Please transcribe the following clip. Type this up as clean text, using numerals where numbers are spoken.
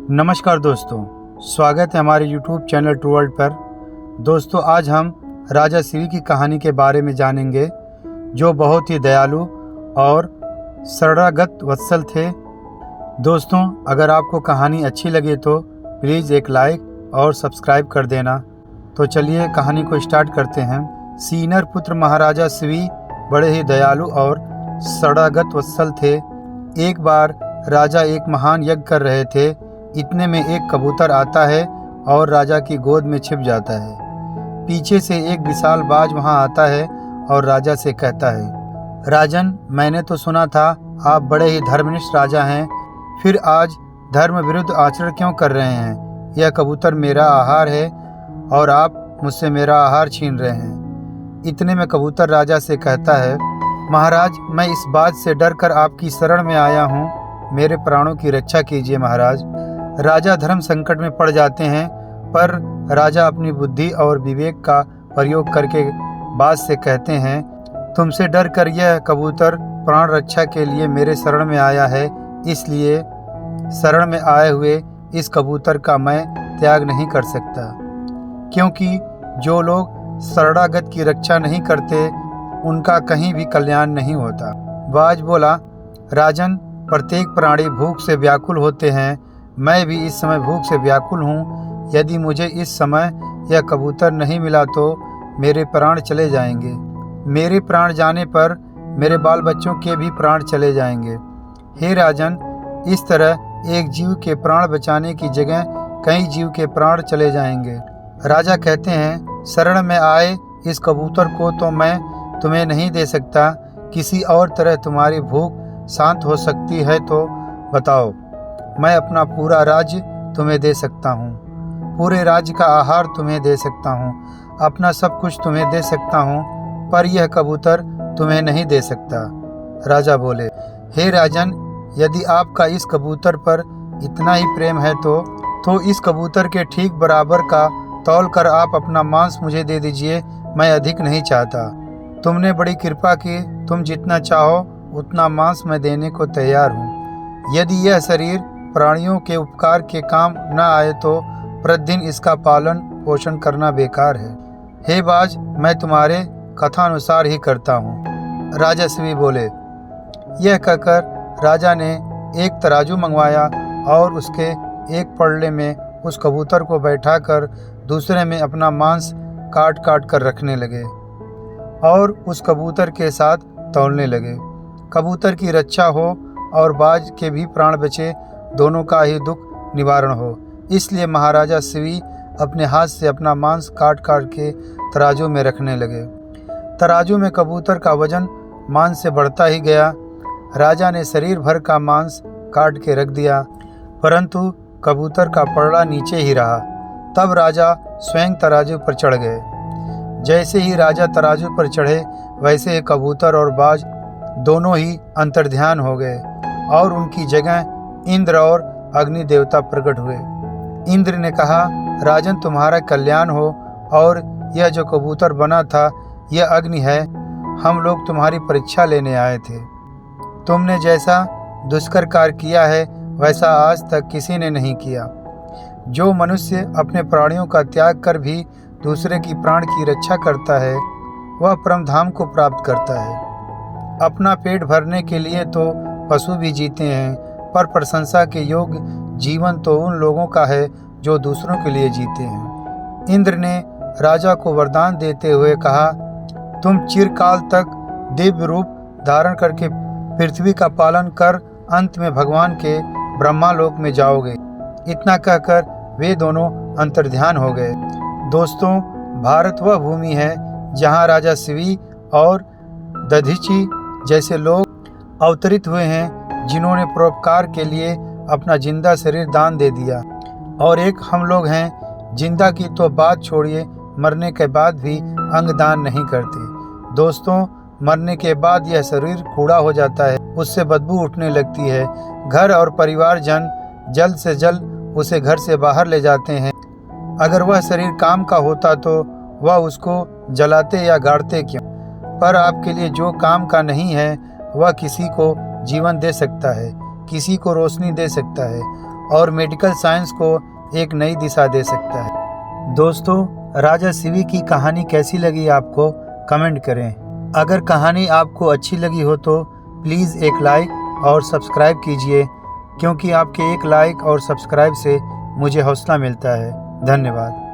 नमस्कार दोस्तों, स्वागत है हमारे YouTube चैनल ट्रू वर्ल्ड पर। दोस्तों, आज हम राजा शिवी की कहानी के बारे में जानेंगे, जो बहुत ही दयालु और शरणागत वत्सल थे। दोस्तों, अगर आपको कहानी अच्छी लगे तो प्लीज़ एक लाइक और सब्सक्राइब कर देना। तो चलिए कहानी को स्टार्ट करते हैं। सीनर पुत्र महाराजा शिवी बड़े ही दयालु और शरणागत वत्सल थे। एक बार राजा एक महान यज्ञ कर रहे थे। इतने में एक कबूतर आता है और राजा की गोद में छिप जाता है। पीछे से एक विशाल बाज वहां आता है और राजा से कहता है, राजन, मैंने तो सुना था आप बड़े ही धर्मनिष्ठ राजा हैं, फिर आज धर्म विरुद्ध आचरण क्यों कर रहे हैं? यह कबूतर मेरा आहार है और आप मुझसे मेरा आहार छीन रहे हैं। इतने में कबूतर राजा से कहता है, महाराज, मैं इस बात से डर कर आपकी शरण में आया हूँ, मेरे प्राणों की रक्षा कीजिए महाराज। राजा धर्म संकट में पड़ जाते हैं, पर राजा अपनी बुद्धि और विवेक का प्रयोग करके बात से कहते हैं, तुमसे डर कर यह कबूतर प्राण रक्षा के लिए मेरे शरण में आया है, इसलिए शरण में आए हुए इस कबूतर का मैं त्याग नहीं कर सकता, क्योंकि जो लोग शरणागत की रक्षा नहीं करते उनका कहीं भी कल्याण नहीं होता। बाज बोला, राजन, प्रत्येक प्राणी भूख से व्याकुल होते हैं, मैं भी इस समय भूख से व्याकुल हूँ। यदि मुझे इस समय यह कबूतर नहीं मिला तो मेरे प्राण चले जाएंगे। मेरे प्राण जाने पर मेरे बाल बच्चों के भी प्राण चले जाएंगे। हे राजन, इस तरह एक जीव के प्राण बचाने की जगह कई जीव के प्राण चले जाएंगे। राजा कहते हैं, शरण में आए इस कबूतर को तो मैं तुम्हें नहीं दे सकता, किसी और तरह तुम्हारी भूख शांत हो सकती है तो बताओ। मैं अपना पूरा राज्य तुम्हें दे सकता हूँ, पूरे राज्य का आहार तुम्हें दे सकता हूँ, अपना सब कुछ तुम्हें दे सकता हूँ, पर यह कबूतर तुम्हें नहीं दे सकता। राजा बोले, हे राजन, यदि आपका इस कबूतर पर इतना ही प्रेम है तो इस कबूतर के ठीक बराबर का तौल कर आप अपना मांस मुझे दे दीजिए, मैं अधिक नहीं चाहता। तुमने बड़ी कृपा की, तुम जितना चाहो उतना मांस मैं देने को तैयार हूँ। यदि यह शरीर प्राणियों के उपकार के काम न आए तो प्रतिदिन इसका पालन पोषण करना बेकार है। हे बाज, मैं तुम्हारे कथानुसार ही करता हूँ। राजा शिवी बोले। यह कहकर राजा ने एक तराजू मंगवाया और उसके एक पल्ले में उस कबूतर को बैठाकर दूसरे में अपना मांस काट काट कर रखने लगे और उस कबूतर के साथ तौलने लगे। कबूतर की रक्षा हो और बाज के भी प्राण बचे, दोनों का ही दुख निवारण हो, इसलिए महाराजा शिवी अपने हाथ से अपना मांस काट काट के तराजू में रखने लगे। तराजू में कबूतर का वजन मांस से बढ़ता ही गया। राजा ने शरीर भर का मांस काट के रख दिया, परंतु कबूतर का पलड़ा नीचे ही रहा। तब राजा स्वयं तराजू पर चढ़ गए। जैसे ही राजा तराजू पर चढ़े, वैसे ही कबूतर और बाज दोनों ही अंतर्ध्यान हो गए और उनकी जगह इंद्र और अग्नि देवता प्रकट हुए। इंद्र ने कहा, राजन, तुम्हारा कल्याण हो, और यह जो कबूतर बना था यह अग्नि है। हम लोग तुम्हारी परीक्षा लेने आए थे। तुमने जैसा दुष्कर कार्य किया है वैसा आज तक किसी ने नहीं किया। जो मनुष्य अपने प्राणियों का त्याग कर भी दूसरे की प्राण की रक्षा करता है वह परम धाम को प्राप्त करता है। अपना पेट भरने के लिए तो पशु भी जीते हैं, पर प्रशंसा के योग्य जीवन तो उन लोगों का है जो दूसरों के लिए जीते हैं। इंद्र ने राजा को वरदान देते हुए कहा, तुम चिरकाल तक दिव्य रूप धारण करके पृथ्वी का पालन कर अंत में भगवान के ब्रह्मालोक में जाओगे। इतना कहकर वे दोनों अंतर्ध्यान हो गए। दोस्तों, भारत वह भूमि है जहाँ राजा शिवी और दधीची जैसे लोग अवतरित हुए हैं, जिन्होंने परोपकार के लिए अपना जिंदा शरीर दान दे दिया। और एक हम लोग हैं, जिंदा की तो बात छोड़िए, मरने के बाद भी अंग दान नहीं करते। दोस्तों, मरने के बाद यह शरीर कूड़ा हो जाता है, उससे बदबू उठने लगती है। घर और परिवार जन जल्द से जल्द उसे घर से बाहर ले जाते हैं। अगर वह शरीर काम का होता तो वह उसको जलाते या गाड़ते क्यों? पर आपके लिए जो काम का नहीं है वह किसी को जीवन दे सकता है, किसी को रोशनी दे सकता है और मेडिकल साइंस को एक नई दिशा दे सकता है। दोस्तों, राजा शिवी की कहानी कैसी लगी आपको कमेंट करें। अगर कहानी आपको अच्छी लगी हो तो प्लीज़ एक लाइक और सब्सक्राइब कीजिए, क्योंकि आपके एक लाइक और सब्सक्राइब से मुझे हौसला मिलता है। धन्यवाद।